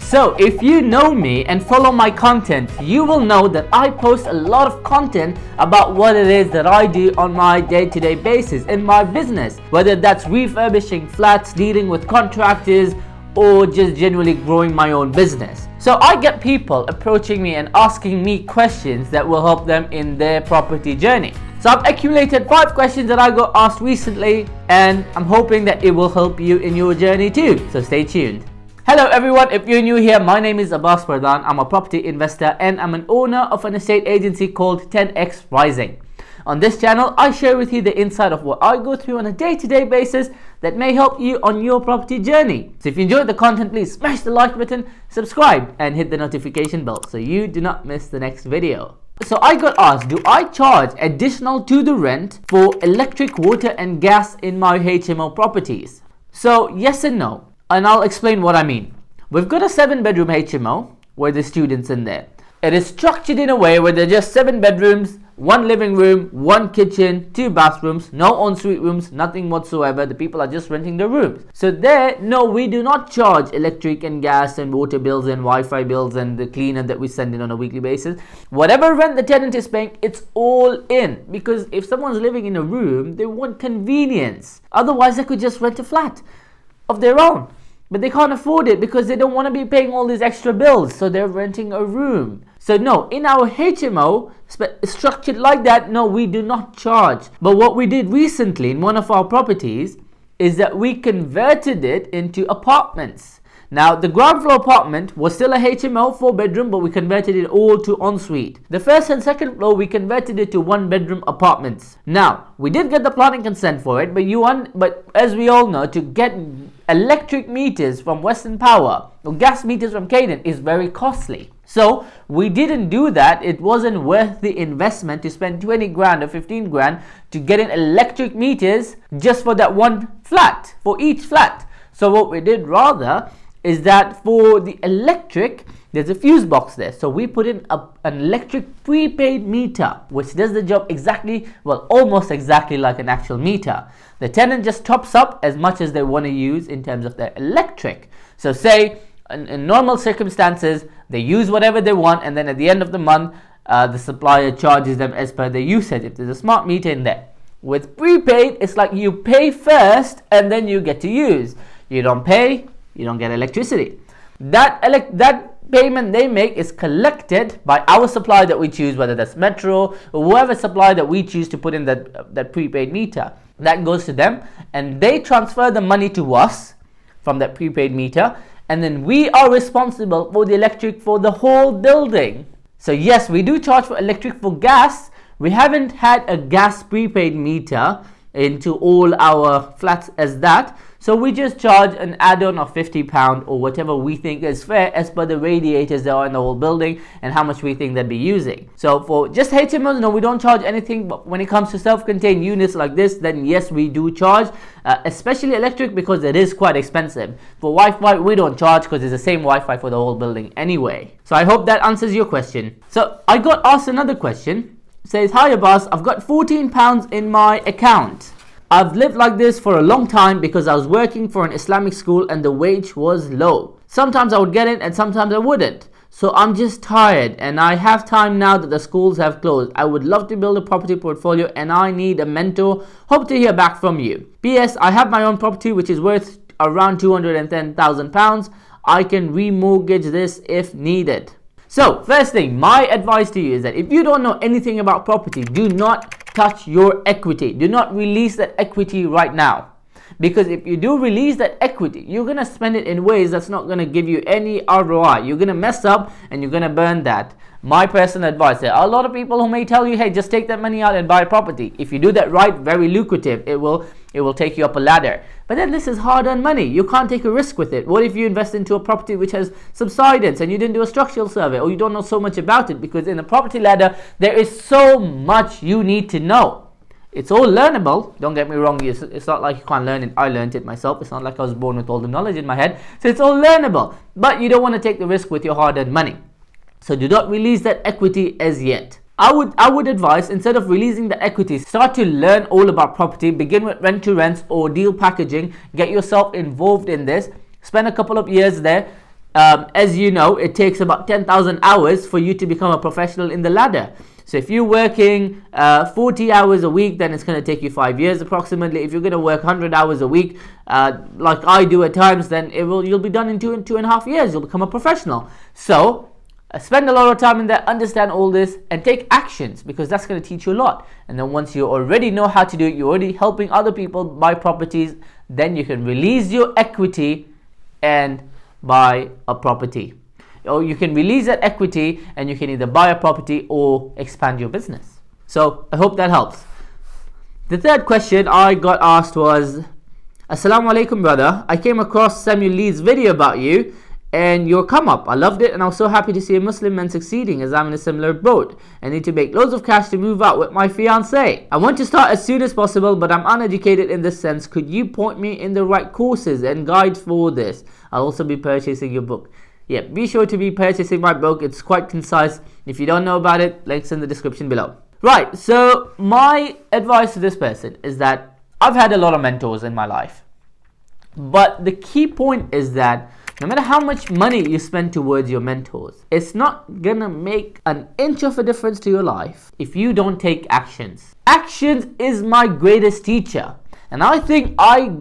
So if you know me and follow my content, you will know that I post a lot of content about what it is that I do on my day-to-day basis in my business, whether that's refurbishing flats, dealing with contractors, or just generally growing my own business. So I get people approaching me and asking me questions that will help them in their property journey. So I've accumulated 5 questions that I got asked recently, and I'm hoping that it will help you in your journey too. So stay tuned. Hello everyone, if you're new here, my name is Abbas Pradhan. I'm a property investor and I'm an owner of an estate agency called 10x Rising. On this channel, I share with you the insight of what I go through on a day-to-day basis that may help you on your property journey. So if you enjoyed the content, please smash the like button, subscribe and hit the notification bell so you do not miss the next video. So I got asked, do I charge additional to the rent for electric, water and gas in my HMO properties? So yes and no. And I'll explain what I mean. We've got a 7-bedroom HMO where there's students in there. It is structured in a way where there's just 7 bedrooms, 1 living room, 1 kitchen, 2 bathrooms, no ensuite rooms, nothing whatsoever. The people are just renting the rooms. So there, no, we do not charge electric and gas and water bills and Wi-Fi bills and the cleaner that we send in on a weekly basis. Whatever rent the tenant is paying, it's all in. Because if someone's living in a room, they want convenience. Otherwise, they could just rent a flat of their own. But they can't afford it because they don't want to be paying all these extra bills, so they're renting a room. So no, in our HMO, structured like that, no, we do not charge. But what we did recently in one of our properties is that we converted it into apartments. Now, the ground floor apartment was still a HMO, 4-bedroom, but we converted it all to ensuite. The first and second floor, we converted it to 1-bedroom apartments. Now, we did get the planning consent for it, but as we all know, to get electric meters from Western Power or gas meters from Cadent is very costly. So we didn't do that. It wasn't worth the investment to spend 20 grand or 15 grand to get in electric meters just for that one flat, for each flat. So what we did rather is that for the electric, there's a fuse box there. So we put in an electric prepaid meter, which does the job exactly, well, almost exactly like an actual meter. The tenant just tops up as much as they want to use in terms of their electric. So say in normal circumstances, they use whatever they want, and then at the end of the month, the supplier charges them as per their usage, if there's a smart meter in there. With prepaid, it's like you pay first and then you get to use. You don't pay, you don't get electricity. That payment they make is collected by our supplier that we choose, whether that's Metro or whoever supplier that we choose to put in that prepaid meter. That goes to them and they transfer the money to us from that prepaid meter, and then we are responsible for the electric for the whole building. So yes, we do charge for electric. For gas, we haven't had a gas prepaid meter into all our flats as that. So we just charge an add-on of £50 or whatever we think is fair as per the radiators that are in the whole building and how much we think they'd be using. So for just HMOs, no, we don't charge anything. But when it comes to self-contained units like this, then yes, we do charge, especially electric, because it is quite expensive. For Wi-Fi, we don't charge because it's the same Wi-Fi for the whole building anyway. So I hope that answers your question. So I got asked another question. It says, hi Abbas, I've got £14 in my account. I've lived like this for a long time because I was working for an Islamic school and the wage was low. Sometimes I would get it and sometimes I wouldn't. So I'm just tired and I have time now that the schools have closed. I would love to build a property portfolio and I need a mentor. Hope to hear back from you. P.S. I have my own property which is worth around £210,000. I can remortgage this if needed. So first thing, my advice to you is that if you don't know anything about property, do not touch your equity. Do not release that equity right now. Because if you do release that equity, you're going to spend it in ways that's not going to give you any ROI. You're going to mess up and you're going to burn that. My personal advice, there are a lot of people who may tell you, hey, just take that money out and buy a property. If you do that right, very lucrative. It will take you up a ladder. But then this is hard-earned money. You can't take a risk with it. What if you invest into a property which has subsidence and you didn't do a structural survey or you don't know so much about it? Because in a property ladder, there is so much you need to know. It's all learnable. Don't get me wrong. It's not like you can't learn it. I learned it myself. It's not like I was born with all the knowledge in my head. So it's all learnable. But you don't want to take the risk with your hard-earned money. So do not release that equity as yet. I would advise, instead of releasing the equity, start to learn all about property. Begin with rent to rents or deal packaging. Get yourself involved in this. Spend a couple of years there. as you know, it takes about 10,000 hours for you to become a professional in the ladder. So if you're working 40 hours a week, then it's going to take you 5 years approximately. If you're going to work 100 hours a week, like I do at times, then you'll be done in 2.5 years. You'll become a professional. So spend a lot of time in there, understand all this, and take actions, because that's going to teach you a lot. And then once you already know how to do it, you're already helping other people buy properties, then you can release your equity and buy a property. Or you can release that equity and you can either buy a property or expand your business. So I hope that helps. The third question I got asked was, Assalamu alaikum brother, I came across Samuel Lee's video about you and your come up. I loved it and I was so happy to see a Muslim man succeeding, as I'm in a similar boat. I need to make loads of cash to move out with my fiance. I want to start as soon as possible, but I'm uneducated in this sense. Could you point me in the right courses and guides for this? I'll also be purchasing your book. Yeah, be sure to be purchasing my book. It's quite concise. If you don't know about it, links in the description below. Right, so my advice to this person is that I've had a lot of mentors in my life. But the key point is that no matter how much money you spend towards your mentors, it's not gonna make an inch of a difference to your life if you don't take actions. Actions is my greatest teacher. And I think I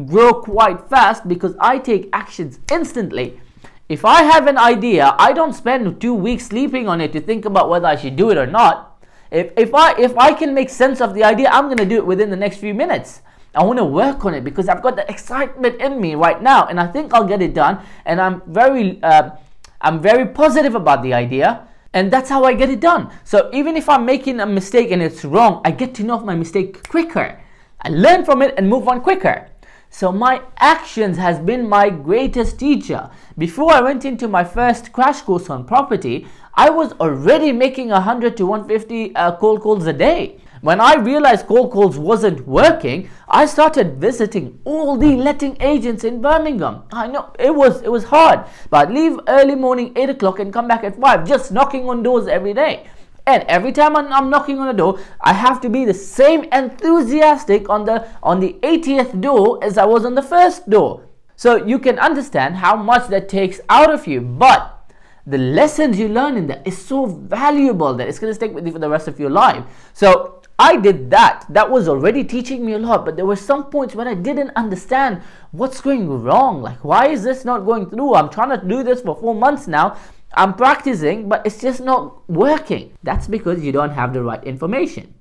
grow quite fast because I take actions instantly. If I have an idea, I don't spend 2 weeks sleeping on it to think about whether I should do it or not. If I can make sense of the idea, I'm going to do it within the next few minutes. I want to work on it because I've got the excitement in me right now, and I think I'll get it done. And I'm very positive about the idea, and that's how I get it done. So even if I'm making a mistake and it's wrong, I get to know of my mistake quicker. I learn from it and move on quicker. So my actions has been my greatest teacher. Before I went into my first crash course on property, I was already making 100 to 150 cold calls a day. When I realized cold calls wasn't working, I started visiting all the letting agents in Birmingham. I know it was hard, but I'd leave early morning 8 o'clock and come back at 5, just knocking on doors every day. And every time I'm knocking on a door, I have to be the same enthusiastic on the 80th door as I was on the first door. So you can understand how much that takes out of you. But the lessons you learn in that is so valuable that it's going to stick with you for the rest of your life. So I did that. That was already teaching me a lot. But there were some points when I didn't understand what's going wrong. Like, why is this not going through? I'm trying to do this for 4 months now. I'm practicing, but it's just not working. That's because you don't have the right information.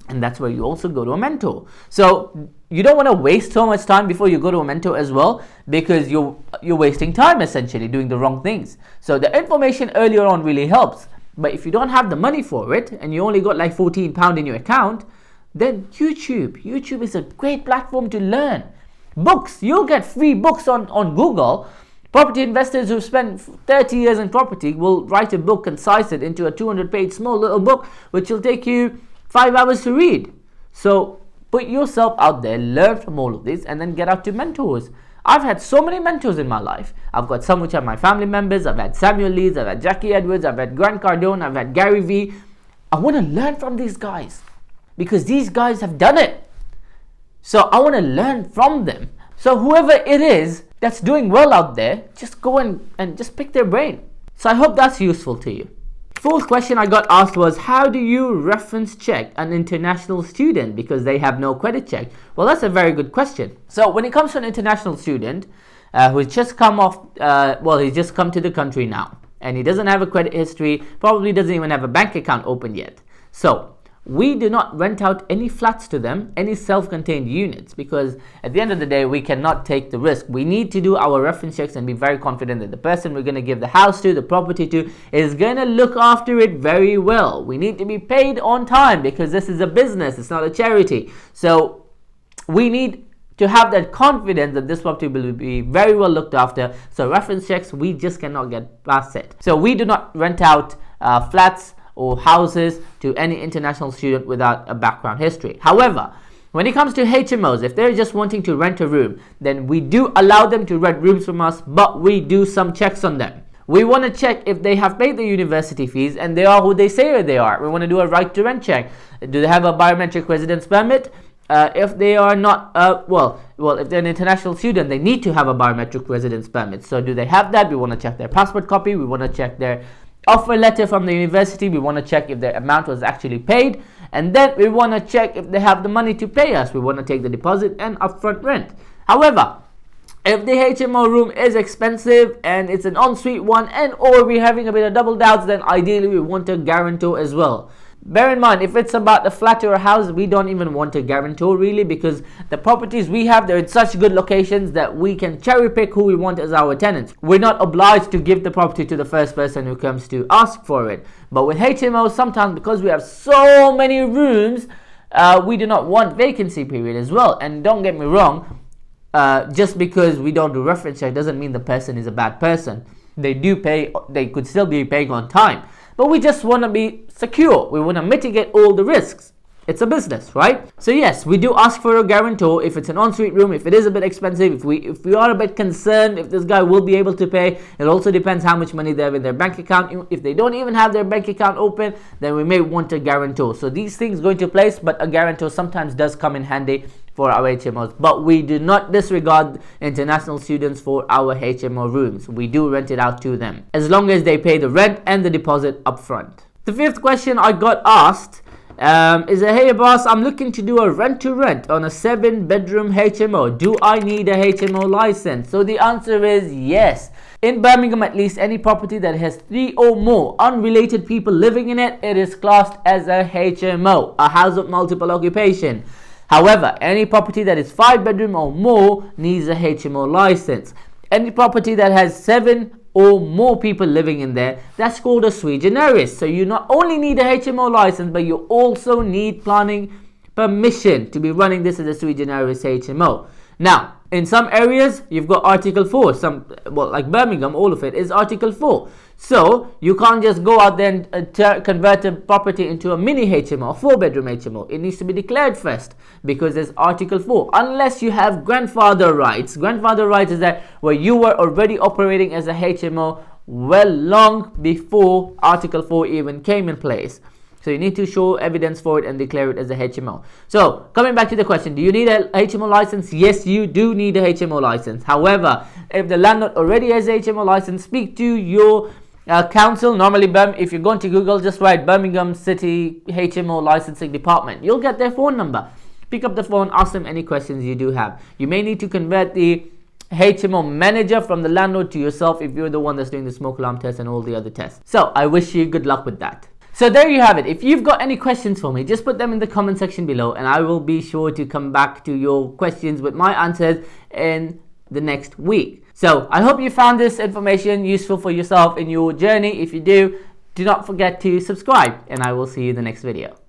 And that's where you also go to a mentor. So you don't want to waste so much time before you go to a mentor as well, because you're wasting time essentially doing the wrong things. So the information earlier on really helps. But if you don't have the money for it and you only got like £14 in your account, then YouTube is a great platform to learn. Books, you'll get free books on Google. Property investors who spend 30 years in property will write a book, concise it into a 200-page small little book, which will take you 5 hours to read. So put yourself out there, learn from all of this, and then get out to mentors. I've had so many mentors in my life. I've got some which are my family members. I've had Samuel Lees, I've had Jackie Edwards, I've had Grant Cardone, I've had Gary Vee. I want to learn from these guys because these guys have done it. So I want to learn from them. So whoever it is that's doing well out there, just go and just pick their brain. So I hope that's useful to you. Fourth question I got asked was, how do you reference check an international student because they have no credit check? Well, that's a very good question. So when it comes to an international student who's just he's just come to the country now and he doesn't have a credit history, probably doesn't even have a bank account open yet. So we do not rent out any flats to them, any self-contained units, because at the end of the day, we cannot take the risk. We need to do our reference checks and be very confident that the person we're going to give the house to, the property to, is going to look after it very well. We need to be paid on time because this is a business, it's not a charity. So we need to have that confidence that this property will be very well looked after. So reference checks, we just cannot get past it. So we do not rent out flats or houses to any international student without a background history. However, when it comes to HMOs, if they're just wanting to rent a room, then we do allow them to rent rooms from us, but we do some checks on them. We want to check if they have paid the university fees and they are who they say they are. We want to do a right to rent check. Do they have a biometric residence permit? if they are not, if they're an international student, they need to have a biometric residence permit. So do they have that? We want to check their passport copy. We want to check their offer letter from the university. We want to check if their amount was actually paid. And then we want to check if they have the money to pay us. We want to take the deposit and upfront rent. However, if the HMO room is expensive and it's an ensuite one, and or we're having a bit of double doubts, then ideally we want a guarantor as well. Bear in mind, if it's about a flat or a house, we don't even want a guarantor really, because the properties we have, they're in such good locations that we can cherry pick who we want as our tenants. We're not obliged to give the property to the first person who comes to ask for it. But with HMOs, sometimes because we have so many rooms, we do not want vacancy period as well. And don't get me wrong, just because we don't do reference check doesn't mean the person is a bad person. They do pay, they could still be paying on time. But we just want to be secure. We want to mitigate all the risks. It's a business, right? So yes, we do ask for a guarantor if it's an ensuite room, if it is a bit expensive, if we are a bit concerned if this guy will be able to pay. It also depends how much money they have in their bank account. If they don't even have their bank account open, then we may want a guarantor. So these things go into place, but a guarantor sometimes does come in handy for our HMOs. But we do not disregard international students for our HMO rooms. We do rent it out to them, as long as they pay the rent and the deposit upfront. The fifth question I got asked is hey boss, I'm looking to do a rent-to-rent on a 7-bedroom HMO. Do I need a HMO license? So the answer is yes. In Birmingham, at least, any property that has 3 or more unrelated people living in it, it is classed as a HMO, a house of multiple occupation. However, any property that is 5-bedroom or more needs a HMO license. Any property that has 7 or more people living in there, that's called a sui generis. So you not only need a HMO license, but you also need planning permission to be running this as a sui generis HMO. Now, in some areas, you've got Article 4. Like Birmingham, all of it is Article 4. So you can't just go out there and convert a property into a mini HMO, a 4-bedroom HMO. It needs to be declared first, because there's Article 4. Unless you have grandfather rights. Grandfather rights is that where you were already operating as a HMO well long before Article 4 even came in place. So you need to show evidence for it and declare it as a HMO. So coming back to the question, do you need a HMO license? Yes, you do need a HMO license. However, if the landlord already has a HMO license, speak to your council. Normally, if you're going to Google, just write Birmingham City HMO Licensing Department. You'll get their phone number. Pick up the phone, ask them any questions you do have. You may need to convert the HMO manager from the landlord to yourself if you're the one that's doing the smoke alarm test and all the other tests. So I wish you good luck with that. So there you have it. If you've got any questions for me, just put them in the comment section below, and I will be sure to come back to your questions with my answers in the next week. So I hope you found this information useful for yourself in your journey. If you do not forget to subscribe, and I will see you in the next video.